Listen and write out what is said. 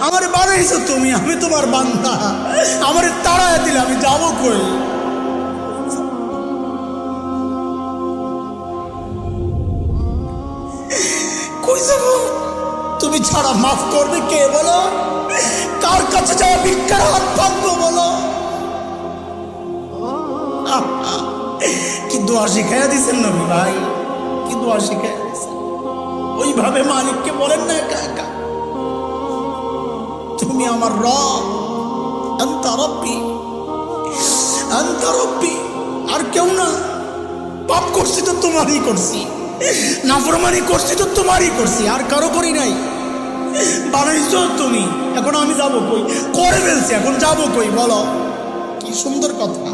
আমার বানাইছো তুমি, আমি তোমার বান্দা। আমার তাড়ায় দিলে আমি যাবো কই? কই যাব? তুমি ছাড়া মাফ করবে কে বলো? কার কাছে যাওয়া ভিক্ষার হাত পাতবো বলো? কি দোয়া শিখাইয়া দিচ্ছেন নবী ভাই, কি দোয়া শিখাইয়া দিচ্ছেন। ওইভাবে মালিককে বলেন না একা একা, তুমি আমার রব, আনতা রব্বি, আনতা রব্বি, আর কেউ না। পাপ করছি তো তোমারই করছি, নাফরমানি করছি তো তোমারই করছি, আর কারো করি নাই। বানাইছো তুমি, এখন আমি যাবো কই? করে ফেলছি, এখন যাবো কই বলো? কি সুন্দর কথা।